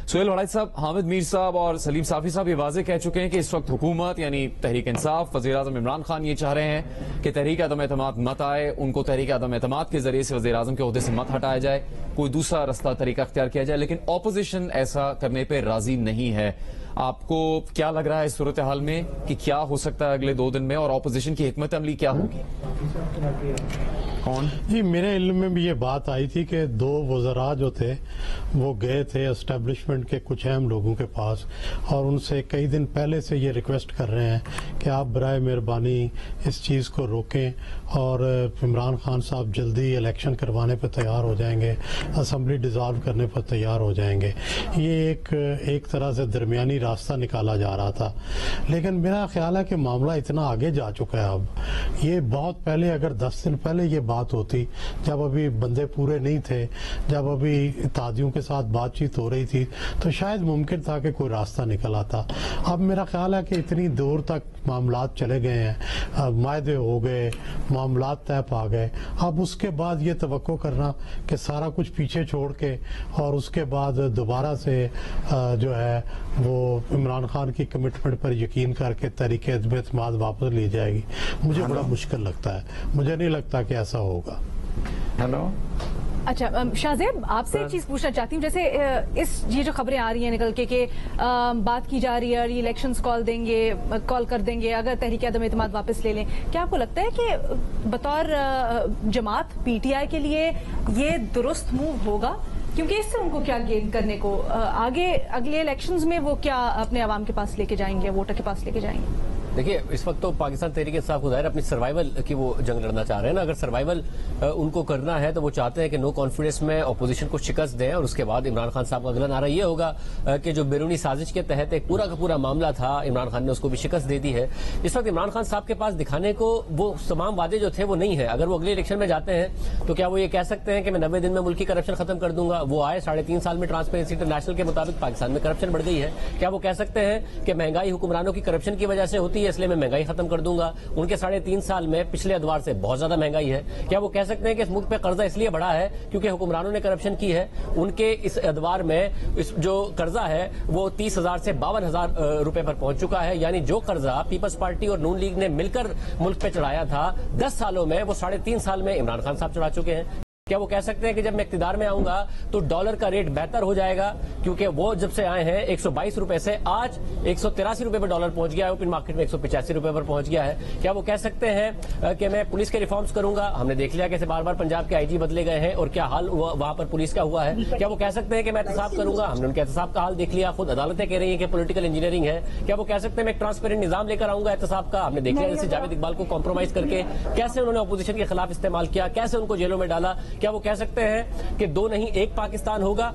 سہیل وڑائی صاحب، حامد میر صاحب اور سلیم صافی صاحب یہ واضح کہہ چکے ہیں کہ اس وقت حکومت یعنی تحریک انصاف، وزیر اعظم عمران خان یہ چاہ رہے ہیں کہ تحریک عدم اعتماد مت آئے، ان کو تحریک عدم اعتماد کے ذریعے سے وزیر اعظم کے عہدے سے مت ہٹایا جائے، کوئی دوسرا رستہ طریقہ اختیار کیا جائے، لیکن اپوزیشن ایسا کرنے پہ راضی نہیں ہے۔ آپ کو کیا لگ رہا ہے اس صورتحال میں کہ کیا ہو سکتا ہے اگلے 2 دن میں، اور اپوزیشن کی حکمت عملی کیا ہوگی؟ جی، میرے علم میں بھی یہ بات آئی تھی کہ 2 وزراء جو تھے وہ گئے تھے اسٹیبلشمنٹ کے کچھ اہم لوگوں کے پاس، اور ان سے کئی دن پہلے سے یہ ریکویسٹ کر رہے ہیں کہ آپ برائے مہربانی اس چیز کو روکیں، اور عمران خان صاحب جلدی الیکشن کروانے پہ تیار ہو جائیں گے، اسمبلی ڈیزالو کرنے پر تیار ہو جائیں گے۔ یہ ایک طرح سے درمیانی راستہ نکالا جا رہا تھا، لیکن میرا خیال ہے کہ معاملہ اتنا آگے جا چکا ہے اب۔ یہ بہت پہلے، اگر 10 دن پہلے یہ بات ہوتی، جب ابھی بندے پورے نہیں تھے، جب ابھی اتحادیوں کے ساتھ بات چیت ہو رہی تھی، تو شاید ممکن تھا کہ کوئی راستہ نکل آتا۔ اب میرا خیال ہے کہ اتنی دور تک معاملات چلے گئے ہیں، معاہدے ہو گئے، معاملات طے پا گئے، اب اس کے بعد یہ توقع کرنا کہ سارا کچھ پیچھے چھوڑ کے اور اس کے بعد دوبارہ سے جو ہے وہ عمران خان کی کمٹمنٹ پر یقین کر کے تحریک عدم اعتماد واپس لی جائے گی، مجھے بڑا مشکل لگتا ہے۔ مجھے نہیں لگتا کہ ایسا ہوگا۔ ہیلو، اچھا شاہ زیب، آپ سے ایک چیز پوچھنا چاہتی ہوں، جیسے یہ جو خبریں آ رہی ہیں نکل کے کہ بات کی جا رہی ہے ری الیکشنز کال کر دیں گے اگر تحریک عدم اعتماد واپس لے لیں، کیا آپ کو لگتا ہے کہ بطور جماعت پی ٹی آئی کے لیے یہ درست موو ہوگا؟ کیونکہ اس سے ان کو کیا گین کرنے کو آگے اگلے الیکشنز میں وہ کیا اپنے عوام کے پاس لے کے جائیں گے، ووٹر کے پاس لے کے جائیں گے؟ دیکھیے، اس وقت تو پاکستان تحریک انصاف کو ظاہر اپنی سروائیول کی وہ جنگ لڑنا چاہ رہے ہیں نا۔ اگر سروائیول ان کو کرنا ہے تو وہ چاہتے ہیں کہ نو کانفیڈنس میں اپوزیشن کو شکست دیں، اور اس کے بعد عمران خان صاحب کا اگلا نعرہ یہ ہوگا کہ جو بیرونی سازش کے تحت ایک پورا کا پورا معاملہ تھا، عمران خان نے اس کو بھی شکست دے دی ہے۔ اس وقت عمران خان صاحب کے پاس دکھانے کو وہ تمام وعدے جو تھے وہ نہیں ہے۔ اگر وہ اگلے الیکشن میں جاتے ہیں تو کیا وہ یہ کہہ سکتے ہیں کہ میں 90 دن میں ملکی کرپشن ختم کر دوں گا؟ وہ آئے 3.5 سال میں ٹرانسپیرنسی انٹرنیشنل کے مطابق پاکستان میں کرپشن بڑھ گئی ہے۔ کیا وہ کہہ سکتے ہیں کہ مہنگائی حکمرانوں کی کرپشن کی وجہ سے ہوتی ہے، اس لیے میں مہنگائی ختم کر دوں گا؟ ان کے 3.5 سال میں پچھلے ادوار سے بہت زیادہ مہنگائی ہے۔ کیا وہ کہہ سکتے ہیں کہ اس ملک پہ قرضہ اس لیے بڑھا ہے کیونکہ حکمرانوں نے کرپشن کی ہے؟ ان کے اس ادوار میں جو قرضہ ہے وہ 30,000 سے 52,000 روپے پر پہنچ چکا ہے، یعنی جو قرضہ پیپلز پارٹی اور نون لیگ نے مل کر ملک پہ چڑھایا تھا 10 سالوں میں، وہ 3.5 سال میں عمران خان صاحب چڑھا چکے ہیں۔ کیا وہ کہہ سکتے ہیں کہ جب میں اقتدار میں آؤں گا تو ڈالر کا ریٹ بہتر ہو جائے گا؟ کیونکہ وہ جب سے آئے ہیں 122 روپے سے آج 183 روپے پر ڈالر پہنچ گیا ہے، اوپن مارکیٹ میں 185 روپے پر پہنچ گیا ہے۔ کیا وہ کہہ سکتے ہیں کہ میں پولیس کے ریفارمز کروں گا؟ ہم نے دیکھ لیا کیسے بار بار پنجاب کے آئی جی بدلے گئے ہیں اور کیا حال وہاں پر پولیس کا ہوا ہے۔ کیا وہ کہہ سکتے ہیں کہ میں احتساب کروں گا؟ ہم نے ان کے احتساب کا حال دیکھ لیا، خود عدالتیں کہہ رہی ہیں کہ پولیٹیکل انجینئرنگ ہے۔ کیا وہ کہہ سکتے ہیں میں ایک ٹرانسپیرنٹ نظام لے کر آؤں گا احتساب کا؟ ہم نے دیکھ لیا جیسے جاوید اقبال کو کمپرومائز کر کے کیسے انہوں نے اپوزیشن کے خلاف استعمال کیا، کیسے ان کو جیلوں میں ڈالا۔ کیا وہ کہہ سکتے ہیں کہ 2 نہیں 1 پاکستان ہوگا،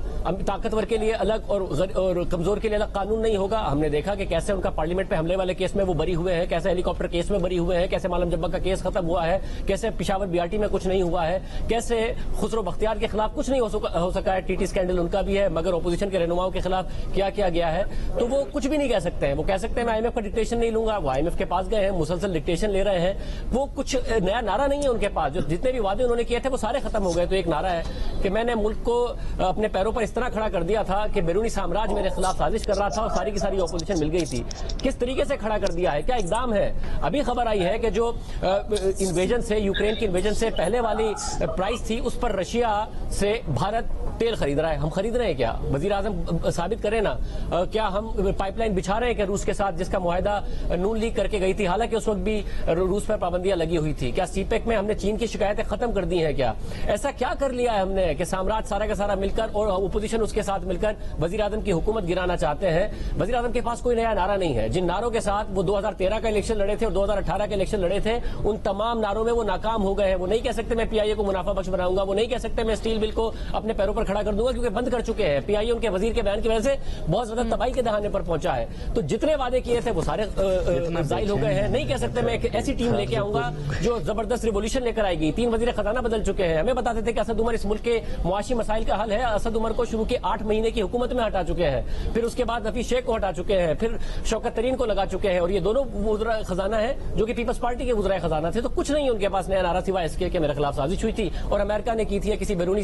طاقتور کے لیے الگ اور کمزور کے لیے الگ قانون نہیں ہوگا؟ ہم نے دیکھا کہ کیسے ان کا پارلیمنٹ پہ حملے والے کیس میں وہ بری ہوئے ہیں، کیسے ہیلی کاپٹر کیس میں بری ہوئے ہیں، کیسے مالم جبہ کا کیس ختم ہوا ہے، کیسے پشاور BRT میں کچھ نہیں ہوا ہے، کیسے خسرو بختیار کے خلاف کچھ نہیں ہو سکا ہے، TT اسکینڈل ان کا بھی ہے، مگر اپوزیشن کے رہنماؤں کے خلاف کیا کیا گیا ہے۔ تو وہ کچھ بھی نہیں کہہ سکتے ہیں۔ وہ کہہ سکتے ہیں میں IMF کا ڈکٹیشن نہیں لوں گا، وہ IMF کے پاس گئے ہیں، مسلسل ڈکٹیشن لے رہے ہیں، وہ کچھ نیا نعرہ نہیں ہے ان کے پاس۔ جو جتنے بھی وعدے انہوں نے کیے تھے وہ سارے ختم ہو گئے۔ تو ایک نعرہ ہے کہ میں نے ملک کو اپنے پیروں پر اس طرح کھڑا کر دیا تھا کہ بیرونی سامراج میرے خلاف سازش کر رہا تھا اور ساری کی ساری اپوزیشن مل گئی تھی۔ کس طریقے سے کھڑا کر دیا ہے، کیا اقدام ہے؟ ابھی خبر آئی ہے کہ جو انویژن سے، یوکرین کی انویژن سے پہلے والی پرائس تھی اس پر رشیا سے بھارت تیل خرید رہا ہے۔ ہم خرید رہے ہیں کیا؟ وزیر اعظم ثابت کرے نا، کیا ہم پائپ لائن بچھا رہے ہیں کہ روس کے ساتھ جس کا معاہدہ نون لیگ کر کے گئی تھی، حالانکہ اس وقت بھی روس پر پابندیاں لگی ہوئی تھی؟ کیا سی پیک میں ہم نے چین کی شکایتیں ختم کر دی ہیں؟ کیا ایسا کیا کر لیا ہے ہم نے کہ سامراج سارا کا سارا مل کر اور اپوزیشن اس کے ساتھ مل کر وزیر اعظم کی حکومت گرانا چاہتے ہیں؟ وزیر اعظم کے پاس کوئی نیا نعرہ نہیں ہے۔ جن نعروں کے ساتھ وہ 2013 کا الیکشن لڑے تھے اور 2018 کے الیکشن لڑے تھے، ان تمام نعروں میں وہ ناکام ہو گئے ہیں۔ وہ نہیں کہہ سکتے میں PIA کو منافع بخش بناؤں گا، وہ نہیں کہہ سکتے میں اسٹیل بل کو اپنے پیروں پر کھڑا کر دوں گا، کیونکہ بند کر چکے ہیں۔ PIA ان کے وزیر کے بیان کی وجہ سے بہت زیادہ تباہی کے دہانے پر پہنچا ہے۔ تو جتنے وعدے کیے تھے وہ سارے زائل ہو گئے ہیں۔ نہیں کہہ سکتے میں ایک ایسی ٹیم لے کے آؤں گا جو زبردست ریولیوشن لے کر آئے گی۔ 3 وزیر خزانہ بدل چکے ہیں۔ ہمیں بتاتے تھے کہ اسد عمر اس ملک کے معاشی مسائل کا حل ہے، اسد عمر کو شروع کے 8 مہینے کی حکومت میں ہٹا چکے ہیں، پھر اس کے بعد حفیظ شیخ کو ہٹا چکے ہیں، پھر شوکت ترین کو لگا چکے ہیں، اور یہ دونوں وزراء خزانہ ہیں جو کہ پیپلز پارٹی کے وزراء خزانہ تھے۔ تو کچھ نہیں ان کے پاس نیا نعرہ سوائے اس کے کہ میرے خلاف سازش ہوئی تھی اور امریکہ نے کی تھی، کسی بیرونی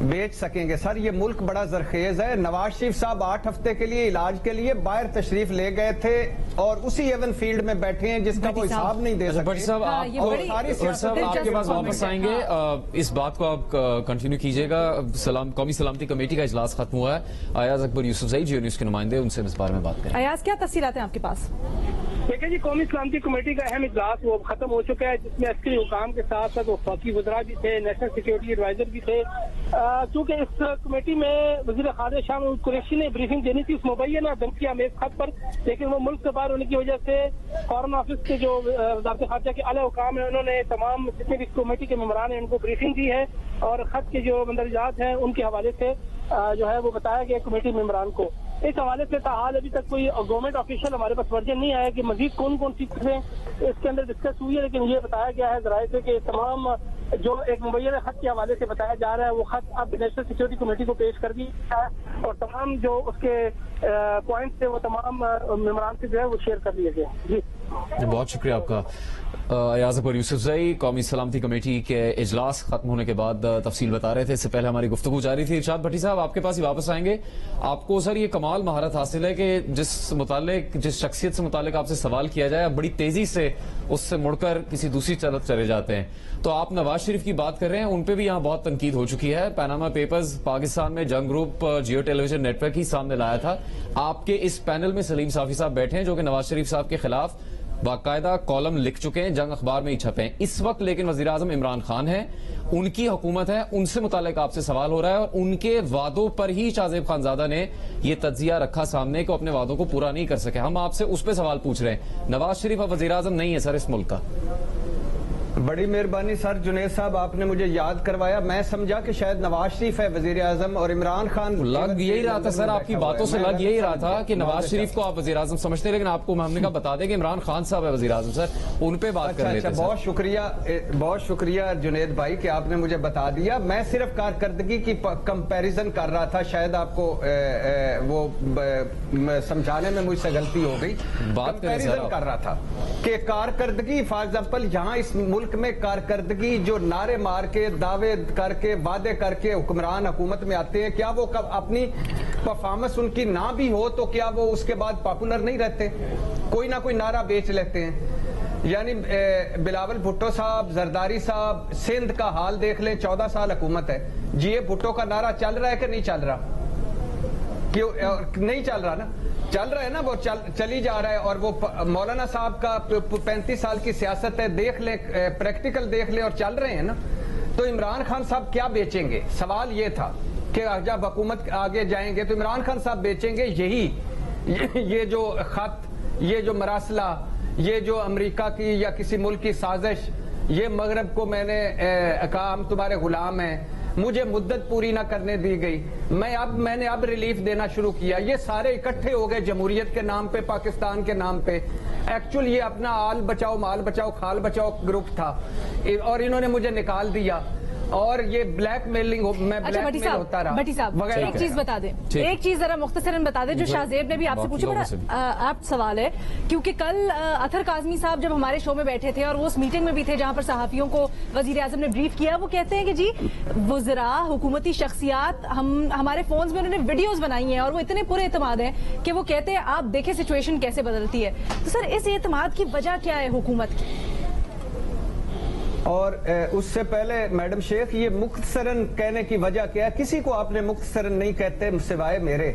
بیچ سکیں گے. سر یہ ملک بڑا زرخیز ہے. نواز شریف صاحب 8 ہفتے کے لیے علاج کے لیے باہر تشریف لے گئے تھے اور اسی ایون فیلڈ میں بیٹھے ہیں جس کا وہ حساب نہیں دے سکتے. بھٹی صاحب آپ کے پاس واپس آئیں گے. اس بات کو آپ کنٹینیو کیجئے گا. قومی سلامتی کمیٹی کا اجلاس ختم ہوا ہے. ایاز اکبر یوسفزئی جیو نیوز کے نمائندے, ان سے اس بارے میں بات کریں. ایاز, کیا تفصیلات ہیں آپ کے پاس؟ دیکھیں جی, قومی سلامتی کمیٹی کا اہم اجلاس وہ ختم ہو چکا ہے, جس میں عسکری حکام کے ساتھ ساتھ وفاقی وزراء بھی تھے, نیشنل سیکورٹی ایڈوائزر بھی تھے. چونکہ اس کمیٹی میں وزیر خارجہ شاہ محمود قریشی نے بریفنگ دینی تھی اس مبینہ دھمکی آمیز خط پر, لیکن وہ ملک سے باہر ہونے کی وجہ سے فارن آفس کے جو وزارت خارجہ کے اعلی حکام ہیں انہوں نے تمام جتنے بھی کمیٹی کے ممبران ہیں ان کو بریفنگ دی ہے اور خط کے جو مندرجات ہیں ان کے حوالے سے جو ہے وہ بتایا گیا کمیٹی ممبران کو. اس حوالے سے تاحال ابھی تک کوئی گورنمنٹ آفیشیل ہمارے پاس ورژن نہیں آیا کہ مزید کون کون سی چیزیں اس کے اندر ڈسکس ہوئی ہے, لیکن یہ بتایا گیا ہے ذرائع سے کہ تمام جو ایک مبینہ خط کے حوالے سے بتایا جا رہا ہے وہ خط اب نیشنل سیکورٹی کمیٹی کو پیش کر دیا ہے اور تمام جو اس کے پوائنٹس تھے وہ تمام ممبران سے جو ہے وہ شیئر کر لیے گئے. جی بہت شکریہ آپ کا. ایاز اکبر یوسفزئی قومی سلامتی کمیٹی کے اجلاس ختم ہونے کے بعد تفصیل بتا رہے تھے. اس سے پہلے ہماری گفتگو جاری تھی. ارشاد بھٹی صاحب, آپ کے پاس ہی واپس آئیں گے. آپ کو سر یہ کمال مہارت حاصل ہے کہ جس شخصیت سے متعلق آپ سے سوال کیا جائے آپ بڑی تیزی سے اس سے مڑ کر کسی دوسری طرف چلے جاتے ہیں. تو آپ نواز شریف کی بات کر رہے ہیں, ان پہ بھی یہاں بہت تنقید ہو چکی ہے. پیناما پیپرز پاکستان میں جنگ گروپ جیو ٹیلی ویژن نیٹ ورک ہی سامنے لایا تھا. آپ کے اس پینل میں سلیم صافی صاحب بیٹھے ہیں جو کہ نواز شریف صاحب کے خلاف باقاعدہ کالم لکھ چکے ہیں, جنگ اخبار میں ہی چھپے ہیں. اس وقت لیکن وزیر اعظم عمران خان ہیں, ان کی حکومت ہے, ان سے متعلق آپ سے سوال ہو رہا ہے اور ان کے وعدوں پر ہی شاہ زیب خانزادہ نے یہ تجزیہ رکھا سامنے کہ اپنے وعدوں کو پورا نہیں کر سکے. ہم آپ سے اس پہ سوال پوچھ رہے ہیں. نواز شریف اب وزیر اعظم نہیں ہے سر اس ملک کا. بڑی مہربانی سر جنید صاحب, آپ نے مجھے یاد کروایا. میں سمجھا کہ شاید نواز شریف ہے وزیر اعظم اور عمران خان. لگ یہی رہا تھا سر, آپ کی باتوں سے لگ یہی رہا تھا کہ نواز شریف کو آپ وزیر اعظم سمجھتے ہیں, لیکن آپ کو ہم نے کہا بتا دیں کہ عمران خان صاحب ہے وزیر اعظم. سر ان پہ بات کر لیتے ہیں. بہت شکریہ جنید بھائی کہ آپ نے مجھے بتا دیا. میں صرف کارکردگی کی کمپیریزن کر رہا تھا, شاید آپ کو وہ سمجھانے میں مجھ سے غلطی ہو گئی. کمپیریزن کر رہا تھا کہ کارکردگی فار ایگزامپل یہاں اس ملک میں کارکردگی جو نعرے مار کے دعوے کر کے وعدے کر کے حکمران حکومت میں آتے ہیں, کیا وہ اپنی پرفارمنس ان کی نہ بھی ہو تو کیا وہ اس کے بعد پاپولر نہیں رہتے؟ کوئی نہ کوئی نعرہ بیچ لیتے ہیں. یعنی بلاول بھٹو صاحب, زرداری صاحب, سندھ کا حال دیکھ لیں, 14 سال حکومت ہے. جی یہ بھٹو کا نعرہ چل رہا ہے کہ نہیں چل رہا؟ کیوں نہیں چل رہا نا؟ چل رہا ہے نا, وہ چلی جا رہا ہے. اور وہ مولانا صاحب کا 35 سال کی سیاست ہے, دیکھ لیں, پریکٹیکل دیکھ لیں, اور چل رہے ہیں نا. تو عمران خان صاحب کیا بیچیں گے؟ سوال یہ تھا کہ جب حکومت آگے جائیں گے تو عمران خان صاحب بیچیں گے یہی یہ جو خط, یہ جو مراسلہ, یہ جو امریکہ کی یا کسی ملک کی سازش, یہ مغرب کو میں نے کہا ہم تمہارے غلام ہیں, مجھے مدت پوری نہ کرنے دی گئی, میں نے اب ریلیف دینا شروع کیا. یہ سارے اکٹھے ہو گئے جمہوریت کے نام پہ, پاکستان کے نام پہ. ایکچولی یہ اپنا آل بچاؤ مال بچاؤ کھال بچاؤ گروپ تھا اور انہوں نے مجھے نکال دیا اور یہ بلیک میلنگ میں بلیک میل ہوتا رہا. بھٹی صاحب ایک چیز بتا دیں, ایک چیز ذرا مختصراً بتا دیں جو شاہ زیب نے بھی آپ سے پوچھا. بڑا آپ سوال ہے کیونکہ کل اطہر کاظمی صاحب جب ہمارے شو میں بیٹھے تھے اور وہ اس میٹنگ میں بھی تھے جہاں پر صحافیوں کو وزیر اعظم نے بریف کیا, وہ کہتے ہیں کہ جی وزراء, حکومتی شخصیات, ہمارے فونز میں انہوں نے ویڈیوز بنائی ہیں اور وہ اتنے پورے اعتماد ہیں کہ وہ کہتے ہیں آپ دیکھیں سچویشن کیسے بدلتی ہے. تو سر اس اعتماد کی وجہ کیا ہے حکومت کی؟ اور اس سے پہلے میڈم شیخ, یہ مختصراً کہنے کی وجہ کیا ہے؟ کسی کو آپ نے مختصراً نہیں کہتے سوائے میرے.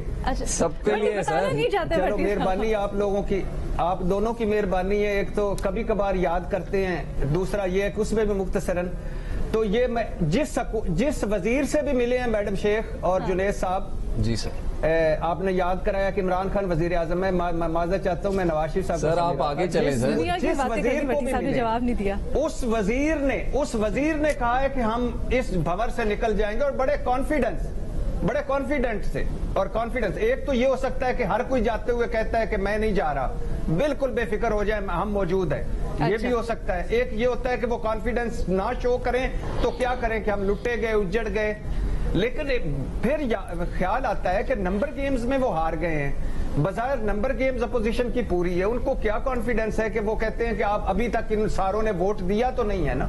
سب کے لیے سر چلو مہربانی آپ لوگوں کی, آپ دونوں کی مہربانی ہے. ایک تو کبھی کبھار یاد کرتے ہیں, دوسرا یہ ہے کہ اس میں بھی مختصراً. تو یہ میں جس وزیر سے بھی ملے ہیں میڈم شیخ اور جنید صاحب, جی سر, آپ نے یاد کرایا کہ عمران خان وزیر اعظم ہے. میں معذرت چاہتا ہوں, میں نواز شریف صاحب سر آپ آگے چلیں سر. جس وزیر کو بھی ملے جواب نہیں دیا, اس وزیر نے کہا ہے کہ ہم اس بھور سے نکل جائیں گے, اور بڑے کانفیڈنٹ سے. اور کانفیڈنس ایک تو یہ ہو سکتا ہے کہ ہر کوئی جاتے ہوئے کہتا ہے کہ میں نہیں جا رہا, بالکل بے فکر ہو جائے, ہم موجود ہیں. یہ بھی ہو سکتا ہے. ایک یہ ہوتا ہے کہ وہ کانفیڈنس نہ شو کریں تو کیا کریں کہ ہم لٹے گئے, اجڑ گئے. لیکن پھر خیال آتا ہے کہ نمبر گیمز میں وہ ہار گئے ہیں. بظاہر نمبر گیمز اپوزیشن کی پوری ہے, ان کو کیا کانفیڈنس ہے کہ وہ کہتے ہیں کہ آپ ابھی تک ان ساروں نے ووٹ دیا تو نہیں ہے نا.